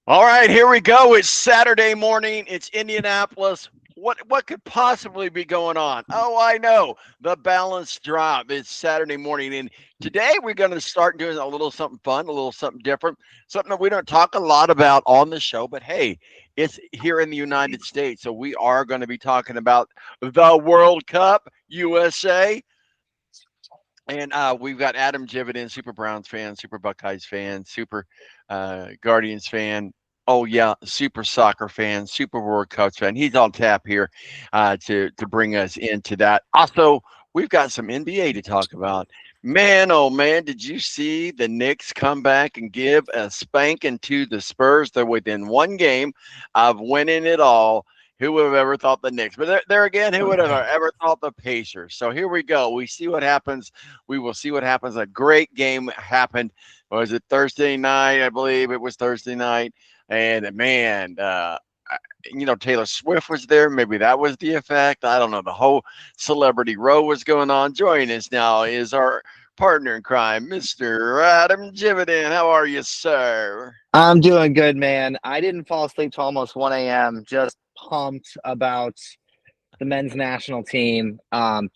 All right, here we go. It's Saturday morning. It's Indianapolis. What could possibly be going on? Oh, I know. The balance drop. It's Saturday morning. And today we're going to start doing a little something fun, a little something different, something that we don't talk a lot about on the show. But hey, it's here in the United States. So we are going to be talking about the World Cup, USA. And we've got Adam Jividen, super Browns fan, super Buckeyes fan, super Guardians fan. Oh yeah, super soccer fan, super World Cup fan. He's on tap here to bring us into that. Also, we've got some NBA to talk about. Man, oh man, did you see the Knicks come back and give a spanking to the Spurs? They're within one game of winning it all. Who would have ever thought the Knicks? But there again, who would have ever thought the Pacers? So here we go. We see what happens. We will see what happens. A great game happened. Was it Thursday night? I believe it was Thursday night. And man, Taylor Swift was there. Maybe that was the effect. I don't know. The whole celebrity row was going on. Joining us now is our partner in crime, Mr. Adam Jividen. How are you, sir? I'm doing good, man. I didn't fall asleep till almost 1 a.m. Just pumped about the men's national team. It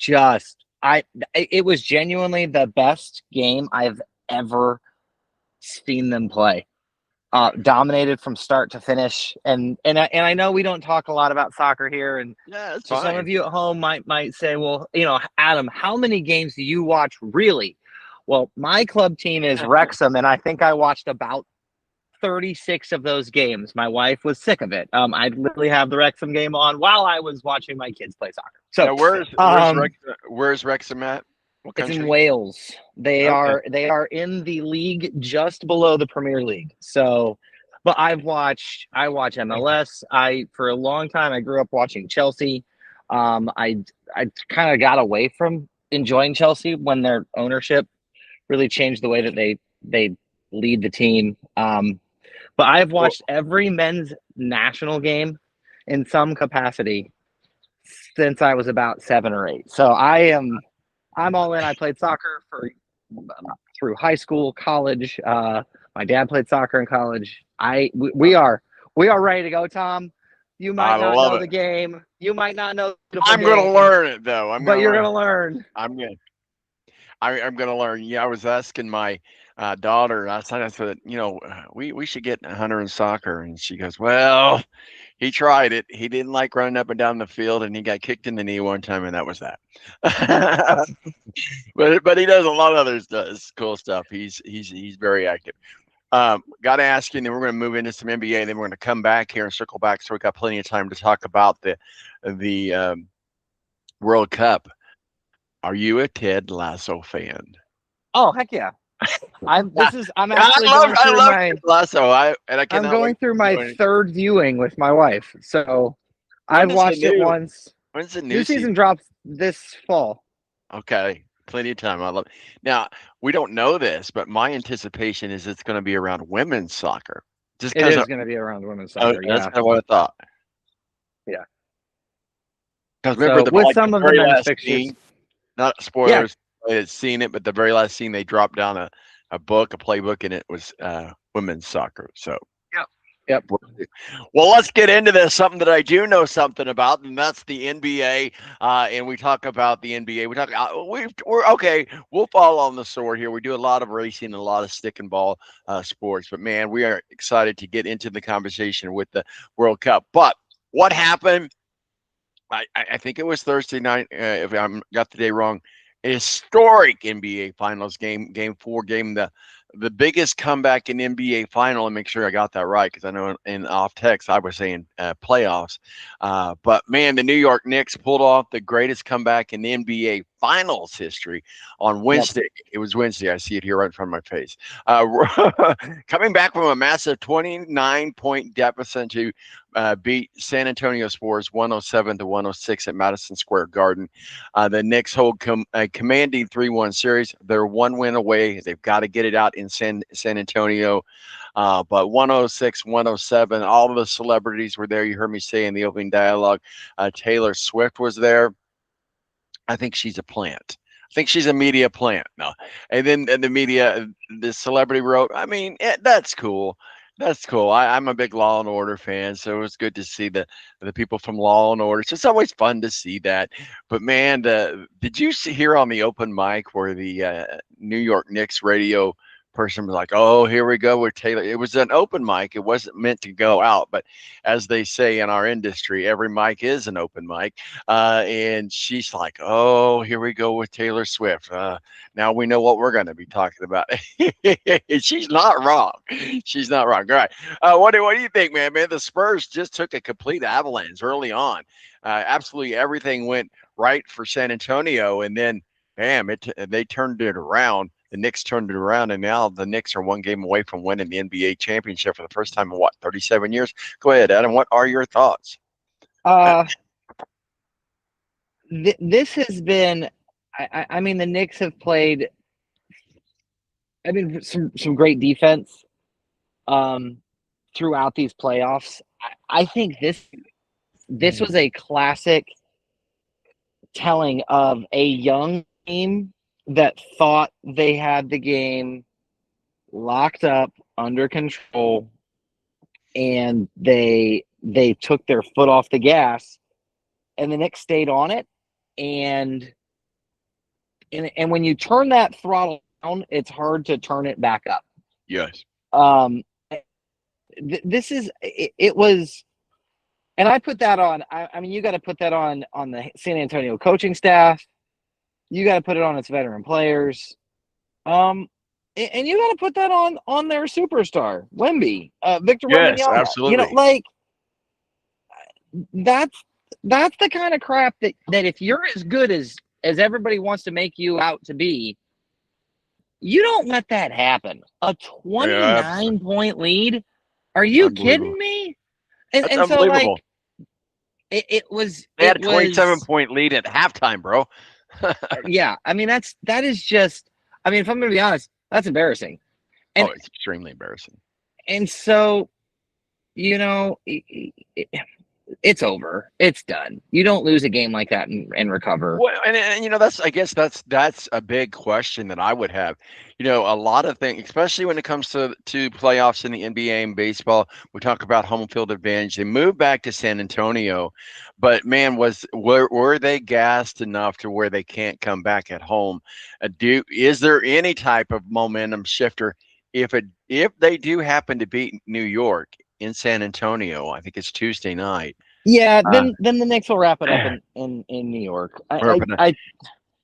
was genuinely the best game I've ever seen them play. Dominated from start to finish, and I know we don't talk a lot about soccer here, and Yeah, it's so fine. some of you at home might say, well, Adam, how many games do you watch really? Well, my club team is Wrexham, and I think I watched about 36 of those games. My wife was sick of it. I'd literally have the Wrexham game on while I was watching my kids play soccer. So Now, where's Wrexham at? What it's in country? Wales. They Okay. are in the league just below the Premier League. So, but I watch MLS. I for a long time I grew up watching Chelsea. I kind of got away from enjoying Chelsea when their ownership really changed the way that they lead the team. But I've Well, watched every men's national game in some capacity since I was about 7 or 8. So I'm all in. I played soccer through high school, college. My dad played soccer in college. We are ready to go, Tom. You I might not love know it. the game. You might not know the beautiful I'm gonna game, learn it though. I'm but gonna you're learn. gonna learn. I'm gonna. I'm gonna learn. Yeah, I was asking my daughter. I said, we should get Hunter in soccer, and she goes, "Well, he tried it. He didn't like running up and down the field, and he got kicked in the knee one time, and that was that." but he does a lot of other cool stuff. He's very active. Got to ask you, and then we're going to move into some NBA, and then we're going to come back here and circle back, so we got plenty of time to talk about the World Cup. Are you a Ted Lasso fan? Oh heck yeah! I'm I actually love going I through love Ted Lasso. I I'm cannot wait going through to my join it. third viewing with my wife. So When I've does the watched it new once. when's the new New season season? drops this fall. Okay, plenty of time. I love it. Now we don't know this, but my anticipation is it's going to be around women's soccer, just It because is going to be around women's soccer. that's Yeah. kind of what I thought. Yeah. Because remember So the with like the some of the very men's last fixtures. scene, not Yeah. spoilers. I had seen it, but the very last scene they dropped down a book, a playbook, and it was women's soccer. So Yep. Yep. well, let's get into this. Something that I do know something about, and that's the NBA. And we talk about the NBA. We talk. We're okay. We'll fall on the sword here. We do a lot of racing and a lot of stick and ball sports. But man, we are excited to get into the conversation with the World Cup. But what happened? I think it was Thursday night. If I got the day wrong, a historic NBA Finals game, Game 4, the biggest comeback in NBA Final. And make sure I got that right because I know in off text I was saying playoffs. But man, the New York Knicks pulled off the greatest comeback in the NBA Finals history on Yep. Wednesday. It was Wednesday. I see it here right in front of my face. Coming back from a massive 29-point deficit to beat San Antonio Spurs 107-106 at Madison Square Garden. The Knicks hold a commanding 3-1 series. They're one win away. They've got to get it out in San Antonio. But 106, 107, all of the celebrities were there. You heard me say in the opening dialogue. Taylor Swift was there. I think she's a plant. I think she's a media plant. No. And then the media, the celebrity wrote, I mean, that's cool. That's cool. I'm a big Law and Order fan, so it was good to see the people from Law and Order. It's just always fun to see that. But man, did you hear on the open mic where the New York Knicks radio person was like, "Oh, here we go with Taylor." It was an open mic. It wasn't meant to go out, but as they say in our industry, every mic is an open mic. And she's like, "Oh, here we go with Taylor Swift." Now we know what we're going to be talking about. She's not wrong. She's not wrong. All right. What do you think, man? Man, the Spurs just took a complete avalanche early on. Absolutely everything went right for San Antonio, and then bam, they turned it around. The Knicks turned it around, and now the Knicks are one game away from winning the NBA championship for the first time in 37 years? Go ahead, Adam. What are your thoughts? Uh, this has been. I mean, the Knicks have played. I mean, some great defense throughout these playoffs. I think this was a classic telling of a young team that thought they had the game locked up under control, and they took their foot off the gas, and the Knicks stayed on it. And when you turn that throttle down, it's hard to turn it back up. Yes. It was, and I put that on. I mean, you got to put that on the San Antonio coaching staff. You got to put it on its veteran players. And you got to put that on their superstar, Wemby, Victor Yes, Wembanyama. absolutely. You know, like that's the kind of crap that if you're as good as everybody wants to make you out to be, you don't let that happen. A 29-point lead? Are you kidding me? That's And so, unbelievable. like, it was. They had a 27-point lead at halftime, bro. Yeah, I mean that is just. I mean, if I'm going to be honest, that's embarrassing. And, it's extremely embarrassing. And so, you know, it's over. It's done. You don't lose a game like that and recover. Well, and you know, I guess that's a big question that I would have. You know, a lot of things, especially when it comes to playoffs in the NBA and baseball, we talk about home field advantage. They moved back to San Antonio, but man, were they gassed enough to where they can't come back at home? Is there any type of momentum shifter if they do happen to beat New York in San Antonio? I think it's Tuesday night. Yeah, then the Knicks will wrap it up in New York.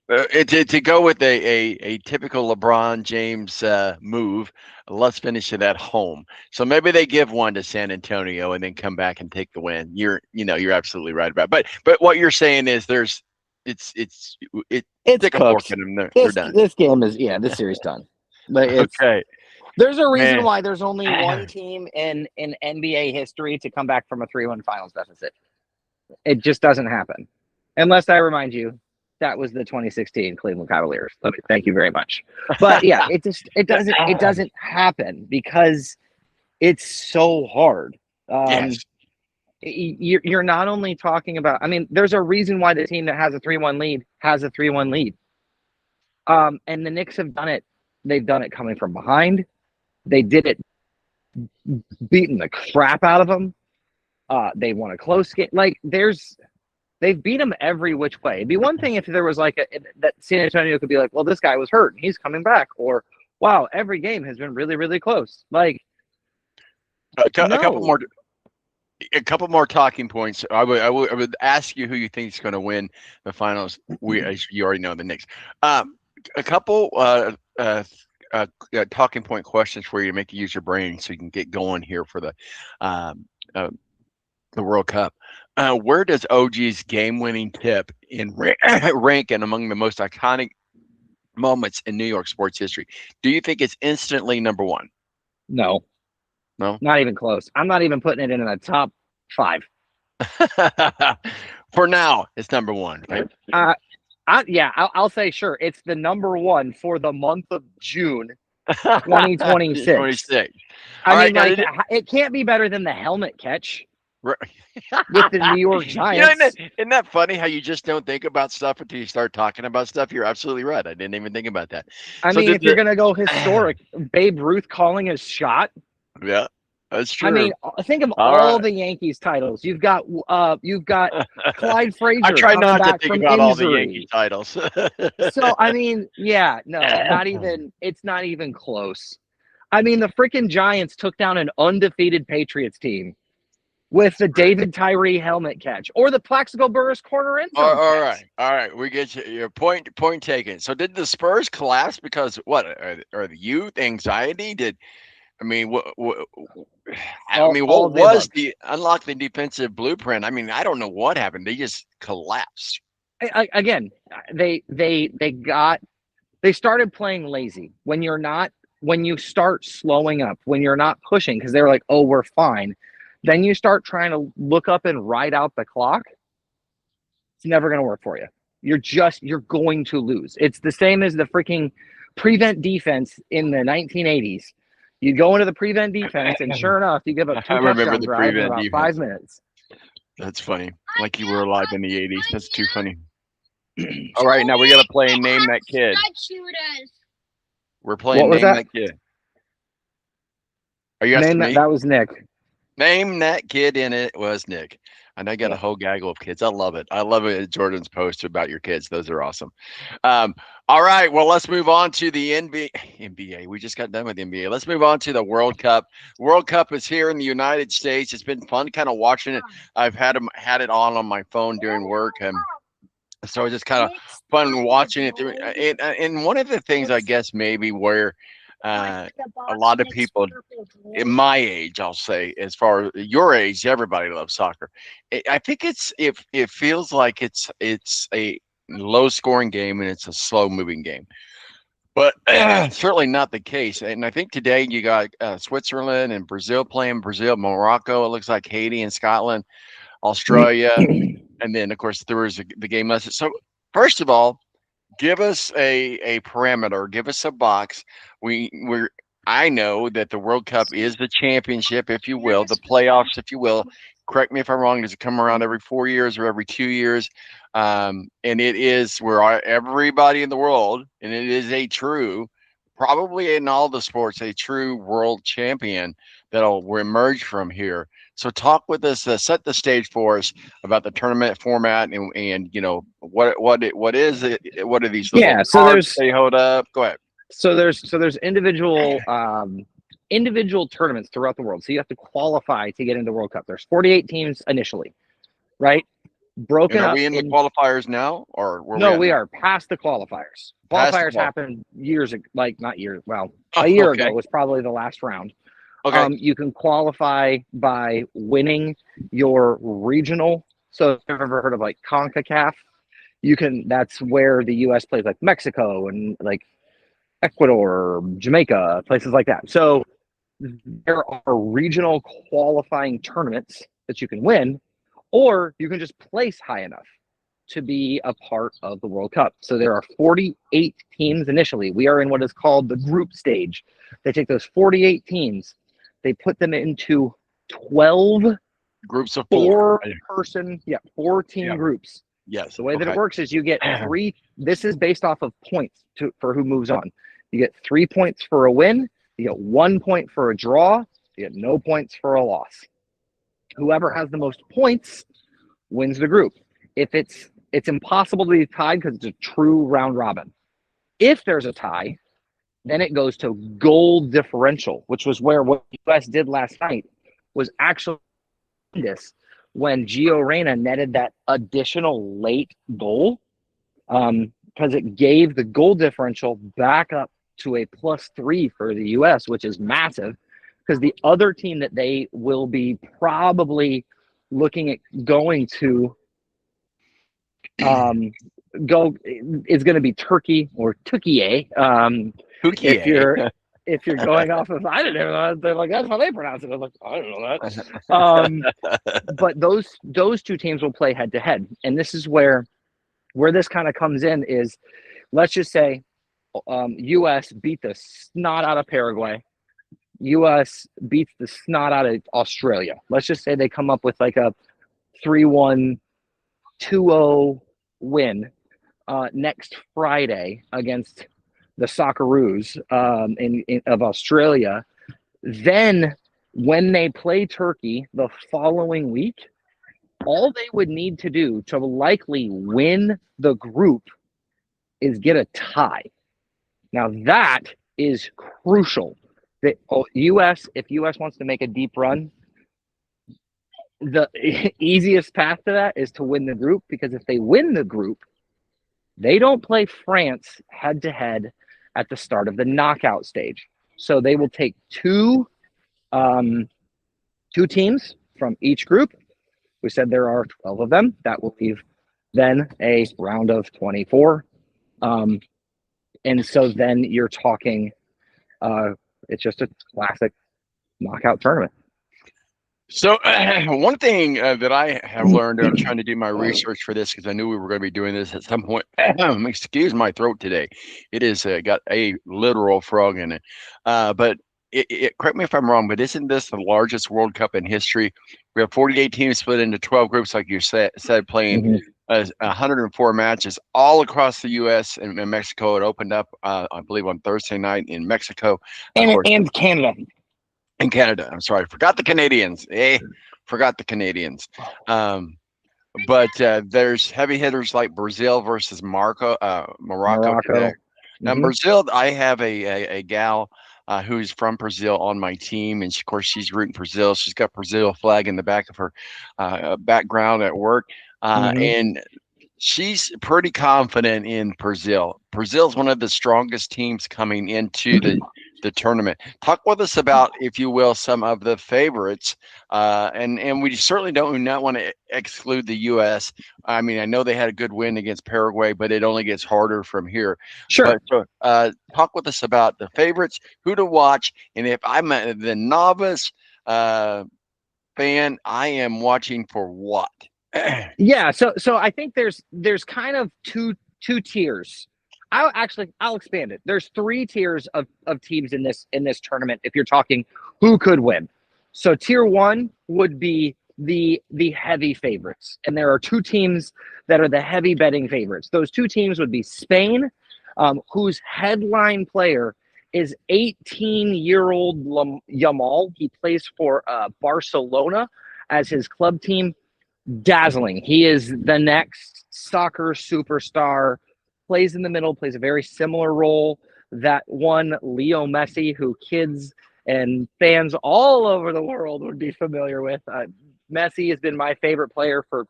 To go with a typical LeBron James move, let's finish it at home. So maybe they give one to San Antonio and then come back and take the win. You're absolutely right about it. But what you're saying is it's cooked. They're done. This game is this series done. But okay. There's a reason why there's only one team in NBA history to come back from a 3-1 finals deficit. It just doesn't happen. Unless I remind you, that was the 2016 Cleveland Cavaliers. Thank you very much. But yeah, it doesn't happen because it's so hard. Yes. You're not only talking about, I mean, there's a reason why the team that has a 3-1 lead has a 3-1 lead. And the Knicks have done it. They've done it coming from behind. They did it beating the crap out of them. They won a close game. Like they've beat them every which way. It'd be one thing if there was like that San Antonio could be like, well, this guy was hurt and he's coming back, or wow, every game has been really, really close. Like a couple more talking points. I would ask you who you think is going to win the finals. As you already know, the Knicks. A couple talking point questions for you to make you use your brain so you can get going here for the World Cup. Where does OG's game-winning tip in ranking among the most iconic moments in New York sports history? Do you think it's instantly number one? No, not even close. I'm not even putting it in the top 5. For now, it's number one, right? I'll say sure. It's the number one for the month of June, 2026. 26. I mean, it can't be better than the helmet catch with the New York Giants. Isn't that funny how you just don't think about stuff until you start talking about stuff? You're absolutely right. I didn't even think about that. I mean, if you're going to go historic, Babe Ruth calling his shot. Yeah. That's true. I mean, think of all the Yankees titles. You've got Clyde I Frazier try coming not to back think from about all the Yankee injury. titles. So I mean, yeah, no, not even. It's not even close. I mean, the freaking Giants took down an undefeated Patriots team with the David Tyree helmet catch or the Plaxico Burress corner end zone catch. All right. We get your point. Point taken. So, did the Spurs collapse because what? Are the youth anxiety? I mean, what All of the was above. the unlock the defensive blueprint? I mean, I don't know what happened. They just collapsed. Again, they started playing lazy. When you start slowing up, when you're not pushing, because they're like, oh, we're fine. Then you start trying to look up and ride out the clock. It's never going to work for you. You're going to lose. It's the same as the freaking prevent defense in the 1980s. You go into the prevent defense, and sure enough, you give up 2 touchdown drives in about 5 minutes. That's funny. Like you were alive in the 80s. That's too funny. All right, now we got to play Name That Kid. We're playing Name That Kid. Are you asking me? That was Nick. Name That Kid, and it was Nick. And I got a whole gaggle of kids. I love it. I love it. Jordan's post about your kids. Those are awesome. All right. Well, let's move on to the NBA. We just got done with the NBA. Let's move on to the World Cup. World Cup is here in the United States. It's been fun kind of watching it. I've had it on my phone during work, and so it's just kind of fun watching it through. And one of the things, I guess, maybe where a lot of people in my age, I'll say, as far as your age, everybody loves soccer. I think it feels like it's a low scoring game and it's a slow moving game, but certainly not the case. And I think today you got Switzerland and Brazil playing Brazil, Morocco. It looks like Haiti and Scotland, Australia, and then of course there was the game lesson. So first of all, give us a parameter, give us a box. I know that the World Cup is the championship, if you will, the playoffs, if you will. Correct me if I'm wrong. Does it come around every 4 years or every 2 years? And it is where everybody in the world, and it is probably in all the sports, a true world champion that'll emerge from here. So talk with us, set the stage for us about the tournament format and what is it? What are these little cards they hold up? Go ahead. So there's individual tournaments throughout the world. So you have to qualify to get into the World Cup. There's 48 teams initially, right? Broken up. Are we in the qualifiers now, or we are past the qualifiers. Qualifiers happened years ago, not years. Well, a year ago was probably the last round. Okay. You can qualify by winning your regional. So if you've ever heard of like CONCACAF, that's where the US plays like Mexico and like Ecuador, Jamaica, places like that. So there are regional qualifying tournaments that you can win, or you can just place high enough to be a part of the World Cup. So there are 48 teams initially. We are in what is called the group stage. They take those 48 teams, they put them into 12 groups of 4 team groups. Yes. The way that it works is you get 3. This is based off of points for who moves on. You get 3 points for a win. You get 1 point for a draw. You get no points for a loss. Whoever has the most points wins the group. If it's impossible to be tied because it's a true round robin. If there's a tie, then it goes to goal differential, which was where what the US did last night was actually this when Gio Reyna netted that additional late goal, because it gave the goal differential back up to a +3 for the US, which is massive, because the other team that they will be probably looking at going to go is going to be Turkey or Turkey. If you're going off of, I didn't know that. They're like, that's how they pronounce it. I'm like, I don't know that. But those 2 teams will play head to head, and this is where this kind of comes in. Is let's just say U.S. beat the snot out of Paraguay. U.S. beats the snot out of Australia. Let's just say they come up with like a 3-1, 2-0 win next Friday against the Socceroos of Australia. Then when they play Turkey the following week, all they would need to do to likely win the group is get a tie. Now that is crucial. The if US wants to make a deep run, the easiest path to that is to win the group, because if they win the group, they don't play France head to head at the start of the knockout stage. So they will take two teams from each group. We said there are 12 of them. That will leave then a round of 24. And so then you're talking, it's just a classic knockout tournament. So one thing that I have learned, I'm trying to do my research for this because I knew we were going to be doing this at some point. Excuse my throat today. It is got a literal frog in it. But correct me if I'm wrong, but isn't this the largest World Cup in history? We have 48 teams split into 12 groups, like you said playing 104 matches all across the U.S. and Mexico. It opened up, I believe, on Thursday night in Mexico. And Canada. In Canada, I'm sorry, forgot the Canadians. Forgot the Canadians. But there's heavy hitters like Brazil versus Morocco today. Now, Brazil, I have a gal who's from Brazil on my team, and of course she's rooting for Brazil. She's got Brazil flag in the back of her background at work, and she's pretty confident in Brazil. Brazil's one of the strongest teams coming into the tournament. Talk with us about, if you will, some of the favorites, and we certainly do not want to exclude the U.S. I mean, I know they had a good win against Paraguay, but it only gets harder from here. Sure. But, talk with us about the favorites, who to watch, and if I'm the novice fan, I am watching for what? Yeah, so I think there's kind of two tiers. I'll expand it. There's three tiers of teams in this tournament if you're talking who could win. So tier one would be the heavy favorites, and there are two teams that are the heavy betting favorites. Those two teams would be Spain, whose headline player is 18-year-old Yamal. He plays for Barcelona as his club team. Dazzling. He is the next soccer superstar. Plays in the middle, plays a very similar role that one Leo Messi, who kids and fans all over the world would be familiar with. Messi has been my favorite player for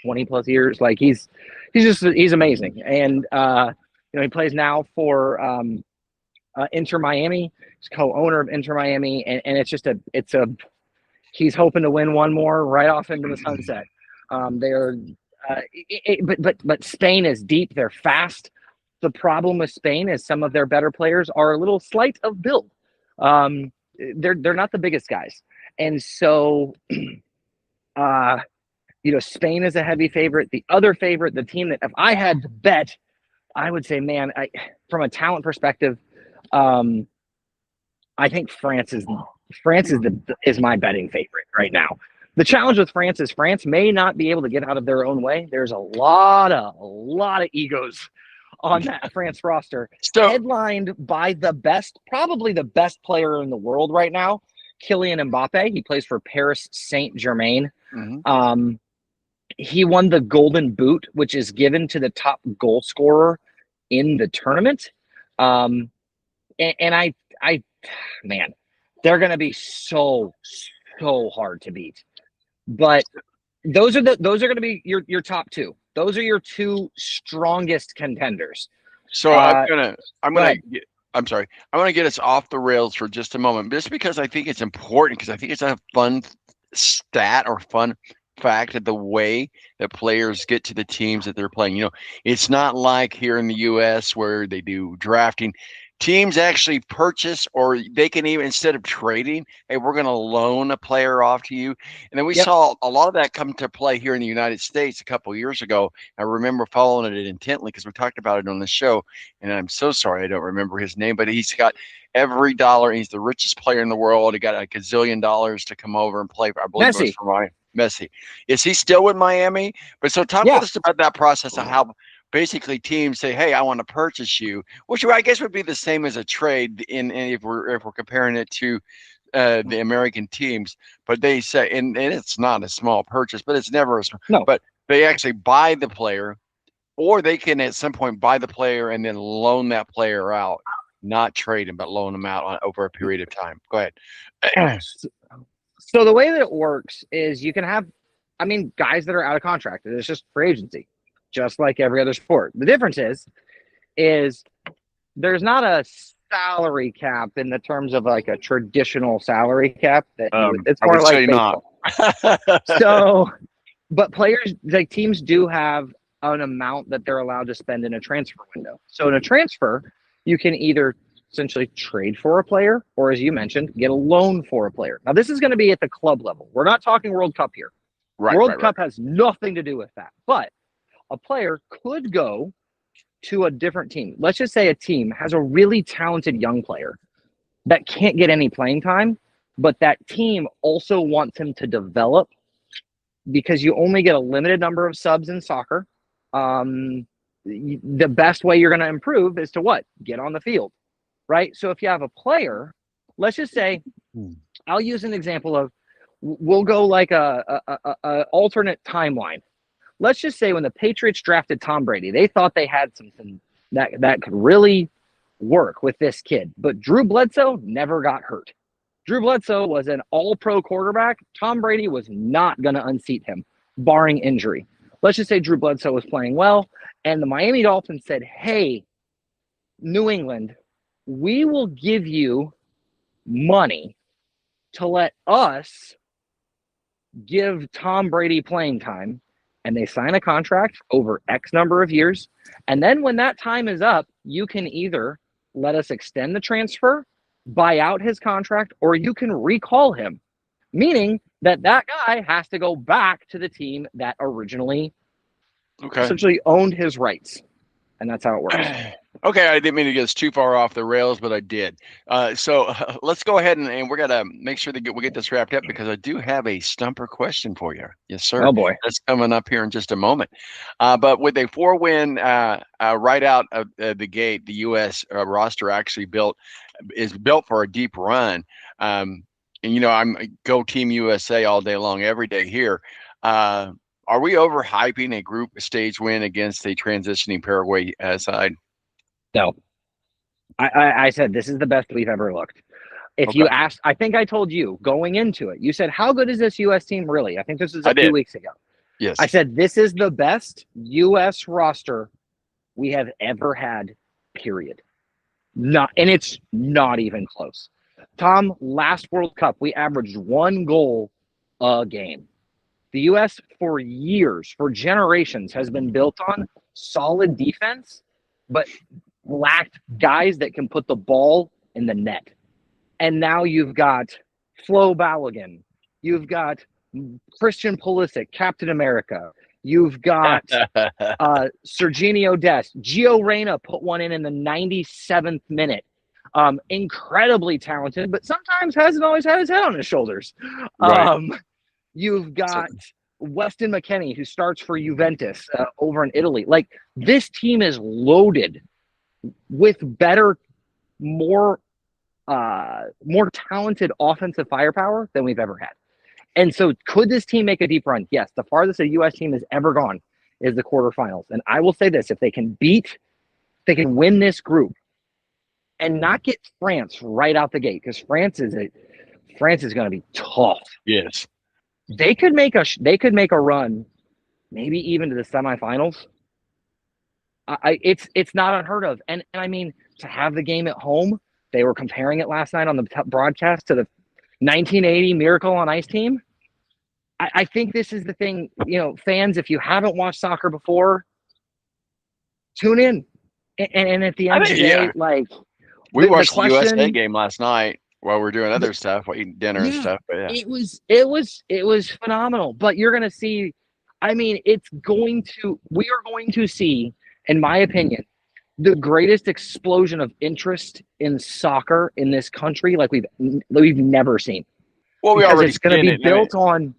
20 plus years. Like he's amazing. And he plays now for Inter Miami. He's co-owner of Inter Miami, and it's just he's hoping to win one more right off into the sunset. But Spain is deep. They're fast. The problem with Spain is some of their better players are a little slight of build. They're not the biggest guys, and so Spain is a heavy favorite. The other favorite, the team that if I had to bet, I would say, man, from a talent perspective, I think France is my betting favorite right now. The challenge with France is France may not be able to get out of their own way. There's a lot of egos on that France roster, headlined by probably the best player in the world right now, Kylian Mbappe. He plays for Paris Saint-Germain. He won the Golden Boot, which is given to the top goal scorer in the tournament. And man, they're going to be so hard to beat. But those are going to be your top two. Those are your two strongest contenders. So I'm going to get us off the rails for just a moment, just because I think it's important, because I think it's a fun stat or fun fact of the way that players get to the teams that they're playing. It's not like here in the U.S. where they do drafting. Teams actually purchase, or they can even, instead of trading, hey, we're going to loan a player off to you. And then we saw a lot of that come to play here in the United States a couple of years ago. I remember following it intently because we talked about it on the show. And I'm so sorry I don't remember his name, but he's got every dollar. He's the richest player in the world. He got a gazillion dollars to come over and play. I believe it was for Miami. Messi. Is he still with Miami? But so talk with us about that process of how basically teams say, hey, I want to purchase you, which I guess would be the same as a trade if we're comparing it to the American teams, but they say, and it's not a small purchase, but it's never a small, No. but they actually buy the player, or they can at some point buy the player and then loan that player out, not trade him, but loan him out over a period of time. Go ahead. So the way that it works is you can have, guys that are out of contract. It's just free agency, just like every other sport. The difference is there's not a salary cap in the terms of like a traditional salary cap. It's more like baseball. So, but players, like teams, do have an amount that they're allowed to spend in a transfer window. So in a transfer, you can either essentially trade for a player, or as you mentioned, get a loan for a player. Now, this is going to be at the club level. We're not talking World Cup here. World Cup has nothing to do with that. But a player could go to a different team. Let's just say a team has a really talented young player that can't get any playing time, but that team also wants him to develop because you only get a limited number of subs in soccer. The best way you're going to improve is to what? Get on the field, right? So if you have a player, let's just say, I'll use an example of, we'll go like a alternate timeline. Let's just say when the Patriots drafted Tom Brady, they thought they had something that could really work with this kid. But Drew Bledsoe never got hurt. Drew Bledsoe was an all-pro quarterback. Tom Brady was not going to unseat him, barring injury. Let's just say Drew Bledsoe was playing well, and the Miami Dolphins said, hey, New England, we will give you money to let us give Tom Brady playing time. And they sign a contract over X number of years. And then when that time is up, you can either let us extend the transfer, buy out his contract, or you can recall him, meaning that guy has to go back to the team that originally essentially owned his rights. And that's how it works. Okay, I didn't mean to get us too far off the rails, but I did. So let's go ahead and we're going to make sure that we get this wrapped up, because I do have a stumper question for you. Yes, sir. Oh, boy. That's coming up here in just a moment. But with a 4-win right out of the gate, the U.S. roster actually is built for a deep run. And, I'm go Team USA all day long, every day here. Are we overhyping a group stage win against a transitioning Paraguay side? No. I said this is the best we've ever looked. If you asked, I think I told you going into it, you said, how good is this U.S. team really? I think this was a few weeks ago. Yes. I said, this is the best U.S. roster we have ever had, period. And it's not even close. Tom, last World Cup, we averaged 1 goal a game. The U.S. for years, for generations, has been built on solid defense, but lacked guys that can put the ball in the net. And now you've got Flo Balogun. You've got Christian Pulisic, Captain America. You've got Serginho Dest. Gio Reyna put one in the 97th minute. Incredibly talented, but sometimes hasn't always had his head on his shoulders. Right. You've got Weston McKennie, who starts for Juventus over in Italy. Like, this team is loaded with better, more talented offensive firepower than we've ever had. And so could this team make a deep run? Yes. The farthest a U.S. team has ever gone is the quarterfinals. And I will say this, if they can win this group and not get France right out the gate, because France is going to be tough. Yes. They could make a run, maybe even to the semifinals. It's not unheard of. And I mean, to have the game at home, they were comparing it last night on the broadcast to the 1980 Miracle on Ice team. I think this is the thing, fans, if you haven't watched soccer before, tune in. And at the end of the day, we watched the USA game last night while we're doing other stuff, eating dinner and stuff. But yeah. It was phenomenal. But you're going to see, we are going to see, in my opinion, the greatest explosion of interest in soccer in this country like we've never seen. Well, it's going to be built on.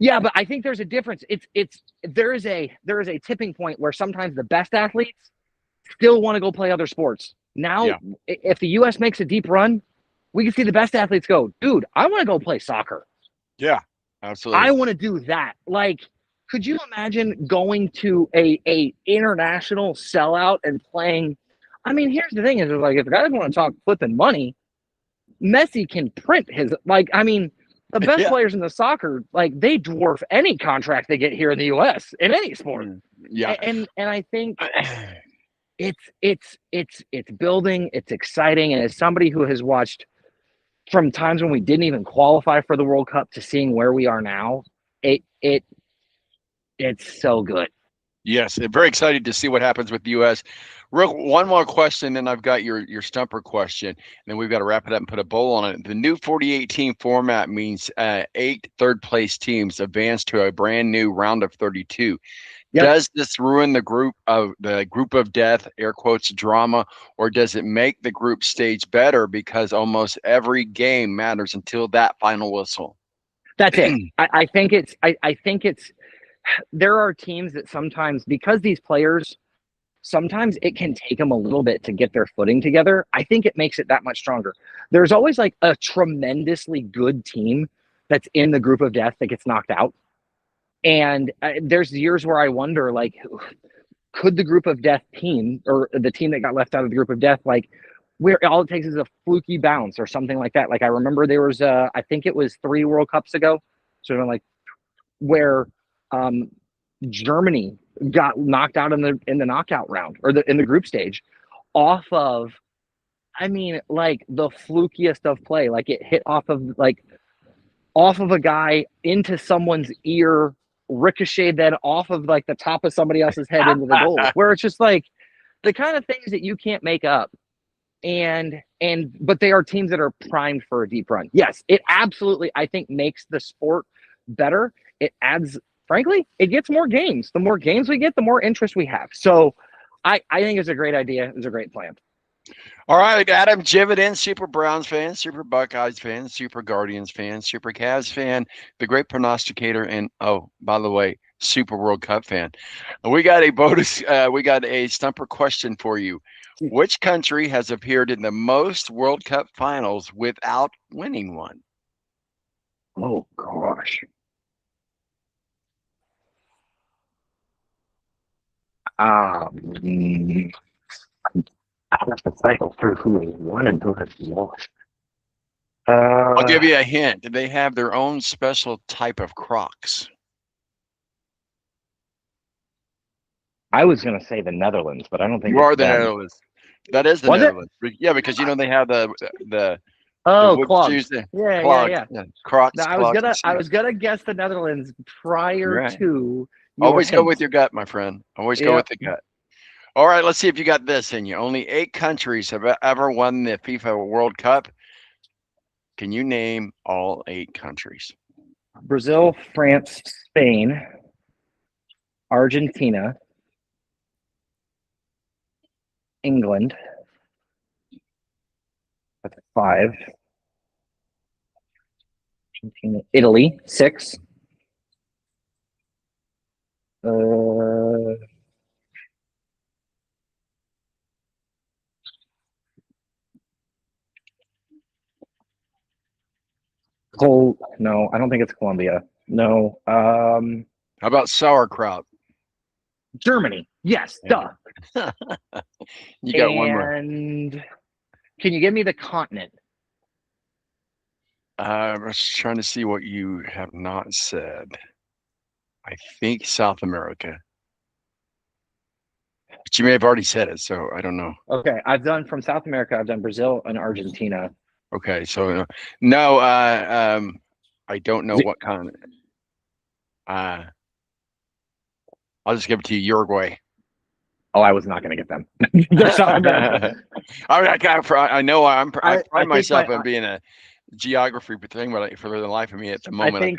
Yeah, but I think there's a difference. There is a tipping point where sometimes the best athletes still want to go play other sports. Now, if the U.S. makes a deep run, We can see the best athletes go, dude, I want to go play soccer. Yeah, absolutely. I want to do that. Like, could you imagine going to a international sellout and playing? I mean, here's the thing: is like if the guys want to talk flipping money, Messi can print his. Like, I mean, the best Yeah. players in the soccer, like they dwarf any contract they get here in the U.S. in any sport. Yeah. And I think it's building, it's exciting, and as somebody who has watched from times when we didn't even qualify for the World Cup to seeing where we are now, it's so good. Yes, very excited to see what happens with the U.S. One more question, then I've got your stumper question, and then we've got to wrap it up and put a bow on it. The new 48-team format means 8 third-place teams advance to a brand new round of 32. Yep. Does this ruin the group of death, air quotes, drama, or does it make the group stage better because almost every game matters until that final whistle? That's it. I think it's there are teams that sometimes, because these players, sometimes it can take them a little bit to get their footing together. I think it makes it that much stronger. There's always like a tremendously good team that's in the group of death that gets knocked out. And there's years where I wonder, like, could the group of death team or the team that got left out of the group of death, like, where all it takes is a fluky bounce or something like that. Like, I remember there was, I think it was 3 World Cups ago, sort of like where Germany got knocked out in the knockout round or in the group stage off of, I mean, like the flukiest of play. Like it hit off of a guy into someone's ear, ricocheted then off of like the top of somebody else's head into the goal, where it's just like the kind of things that you can't make up. But they are teams that are primed for a deep run. Yes, it absolutely, I think, makes the sport better. It adds, frankly, it gets more games. The more games we get, the more interest we have. So I think it's a great idea. It's a great plan. All right, Adam Jividen, super Browns fan, super Buckeyes fan, super Guardians fan, super Cavs fan, the Great Prognosticator, and oh, by the way, super World Cup fan. We got a bonus. We got a stumper question for you. Which country has appeared in the most World Cup finals without winning one? Oh gosh. I have to cycle through who has won and who has lost. I'll give you a hint. They have their own special type of Crocs. I was going to say the Netherlands, but I don't think you are the Netherlands. That is the Netherlands. Yeah, because you know they have the clogs. Yeah. Crocs. No, I was gonna guess the Netherlands prior to. Always go with your gut, my friend. Always go with the gut. All right, let's see if you got this in you. Only 8 countries have ever won the FIFA World Cup. Can you name all 8 countries? Brazil, France, Spain, Argentina, England. That's 5. Argentina, Italy, 6. No, I don't think it's Colombia. No. How about sauerkraut? Germany. Yes, duh. You got one more. And can you give me the continent? I was trying to see what you have not said. I think South America. But you may have already said it, so I don't know. Okay, I've done from South America. I've done Brazil and Argentina. Okay, so no, I don't know what continent. I'll just give it to you, Uruguay. Oh, I was not going to get them. I know I pride myself on being a geography thing, but for the life of me at the moment, I think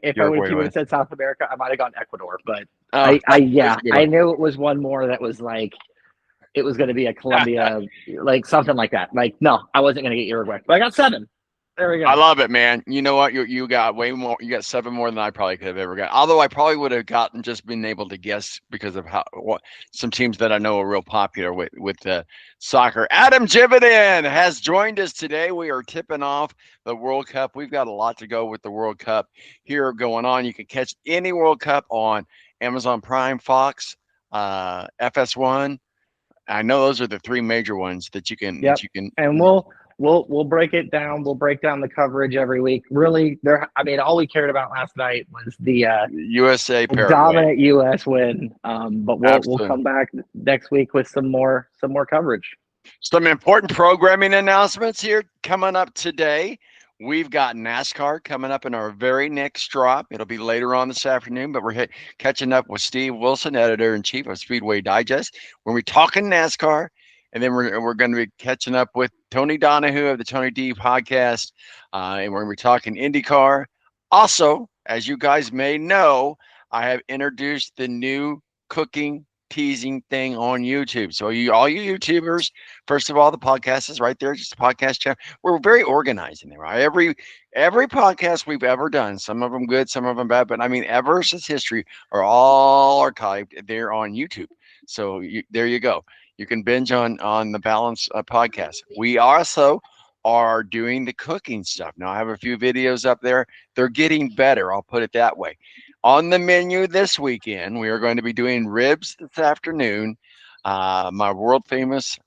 if you would have said South America, I might have gone Ecuador. But I knew it was one more that was like it was going to be a Colombia, like something like that. Like no, I wasn't going to get Uruguay, but I got 7. There we I go. love it, man. You know what? You got way more. You got 7 more than I probably could have ever got. Although I probably would have gotten just been able to guess because of some teams that I know are real popular with soccer. Adam Jividen has joined us today. We are tipping off the World Cup. We've got a lot to go with the World Cup here going on. You can catch any World Cup on Amazon Prime, Fox, FS1. I know those are the 3 major ones that you can Yep. that you can. And we'll break it down. We'll break down the coverage every week. Really, all we cared about last night was the USA Paraguay. dominant U.S. win. But we'll come back next week with some more coverage. Some important programming announcements here coming up today. We've got NASCAR coming up in our very next drop. It'll be later on this afternoon, but we're catching up with Steve Wilson, editor-in-chief of Speedway Digest. When we're talking NASCAR, and then we're going to be catching up with Tony Donahue of the Tony D podcast, and we're going to be talking IndyCar. Also, as you guys may know, I have introduced the new cooking teasing thing on YouTube. So all you YouTubers, first of all, the podcast is right there, just a podcast channel. We're very organized in there, right? Every podcast we've ever done, some of them good, some of them bad, but I mean, ever since history, are all archived there on YouTube. So there you go. You can binge on the Balance podcast. We also are doing the cooking stuff. Now I have a few videos up there. They're getting better. I'll put it that way. On the menu this weekend, we are going to be doing ribs this afternoon. My world famous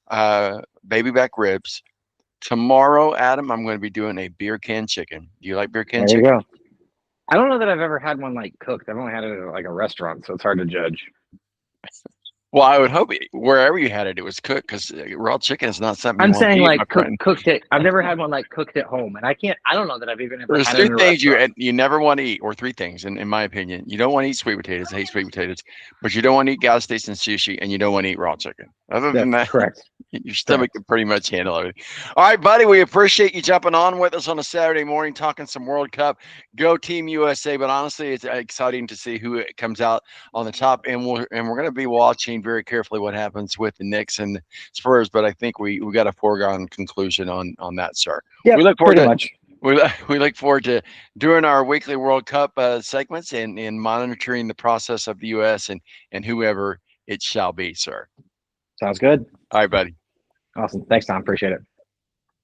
baby back ribs. Tomorrow, Adam, I'm going to be doing a beer can chicken. Do you like beer can chicken? There you go. I don't know that I've ever had one like cooked. I've only had it at like a restaurant, so it's hard to judge. Well, I would hope wherever you had it, it was cooked, because raw chicken is not something I'm saying like friend. cooked it. I've never had one like cooked at home, and I don't know that I've even ever There's had 3 it in a things restaurant. you never want to eat, or 3 things, in my opinion. You don't want to eat sweet potatoes. I hate sweet potatoes. But you don't want to eat gas station sushi, and you don't want to eat raw chicken. Other than that, correct. Your stomach can pretty much handle everything. All right, buddy, we appreciate you jumping on with us on a Saturday morning, talking some World Cup. Go Team USA. But honestly, it's exciting to see who comes out on the top, and we're going to be watching very carefully what happens with the Knicks and the Spurs. But I think we got a foregone conclusion on that, sir. Yeah, we look forward pretty to much. we look forward to doing our weekly World Cup segments and monitoring the process of the U.S. and whoever it shall be, sir. Sounds good. All right, buddy. Awesome. Thanks, Tom. Appreciate it.